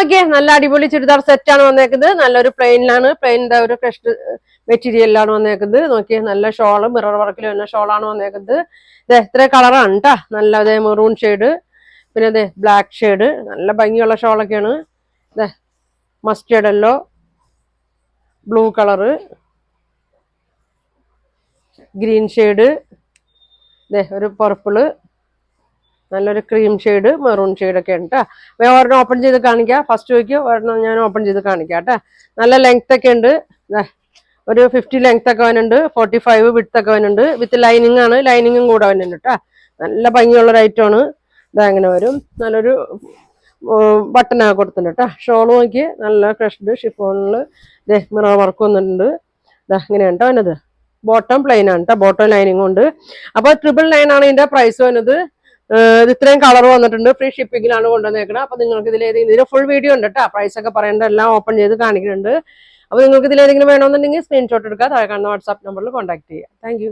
നോക്കിയേ നല്ല അടിപൊളി ചുരിദാർ സെറ്റ് ആണ് വന്നേക്കുന്നത്. നല്ലൊരു പ്ലെയിനിലാണ്, പ്ലെയിനിന്റെ ഒരു ക്രഷ്ഡ് മെറ്റീരിയലാണ് വന്നേക്കുന്നത്. നോക്കിയേ നല്ല ഷോള് മിറർ വർക്കിൽ വരുന്ന ഷോളാണ് വന്നേക്കുന്നത്. ഇത് എത്ര കളറാണ് കേട്ടാ. നല്ല അതേ മെറൂൺ ഷെയ്ഡ്, പിന്നെ അതെ ബ്ലാക്ക് ഷെയ്ഡ്, നല്ല ഭംഗിയുള്ള ഷോളൊക്കെയാണ്. ഇതേ mustard yellow, blue colour, green shade, ഇതേ ഒരു പർപ്പിള്, നല്ലൊരു ക്രീം ഷെയ്ഡ്, മെറൂൺ ഷെയ്ഡ് ഒക്കെ ഉണ്ട് കേട്ടോ. ഒരെണ്ണം ഓപ്പൺ ചെയ്ത് കാണിക്കാം. ഫസ്റ്റ് ചോദിക്കും, ഒരെണ്ണം ഞാൻ ഓപ്പൺ ചെയ്ത് കാണിക്കാം കേട്ടോ. നല്ല ലെങ്ത് ഒക്കെ ഉണ്ട്. ഒരു 50 ലെങ്ത് ഒക്കെ വരുന്നുണ്ട്, 45 വിഡ്ത്ത് ഒക്കെ വരുന്നുണ്ട്. വിത്ത് ലൈനിങ് ആണ്, ലൈനിങ്ങും കൂടെ വരുന്നുണ്ട് കേട്ടോ. നല്ല ഭംഗിയുള്ള ഒരു ഐറ്റം ആണ്. ഇതാ അങ്ങനെ വരും. നല്ലൊരു ബട്ടനൊക്കെ കൊടുത്തിട്ടുണ്ട് കേട്ടോ. ഷോൾ നോക്കി നല്ല ക്രഷ്ഡ് ഷിഫോണിൽ മിറർ വർക്ക് വന്നിട്ടുണ്ട്. ഇതാ ഇങ്ങനെയാണ് കേട്ടോ വന്നത്. ബോട്ടം പ്ലെയിൻ ആണ് കേട്ടോ, ബോട്ടം ലൈനിങ്ങും ഉണ്ട്. അപ്പൊ 999 ആണ് ഇതിന്റെ പ്രൈസ് വന്നത്. ഇത് ഇത്രയും കളർ വന്നിട്ടുണ്ട്. ഫ്രീ ഷിപ്പിങ്ങിലാണ് കൊണ്ടുവന്നേക്കുന്നത്. അപ്പൊ നിങ്ങൾക്ക് ഇതിന്റെ ഫുൾ വീഡിയോ ഉണ്ട് കേട്ടോ. പ്രൈസ് ഒക്കെ പറയേണ്ട എല്ലാം ഓപ്പൺ ചെയ്ത് കാണിക്കുന്നുണ്ട്. അപ്പൊ നിങ്ങൾക്ക് ഇതിലേതെങ്കിലും വേണമെന്നുണ്ടെങ്കിൽ സ്ക്രീൻഷോട്ട് എടുക്കുക, താഴെ കാണുന്ന വാട്സാപ്പ് നമ്പറിൽ കോൺടാക്ട് ചെയ്യുക. താങ്ക്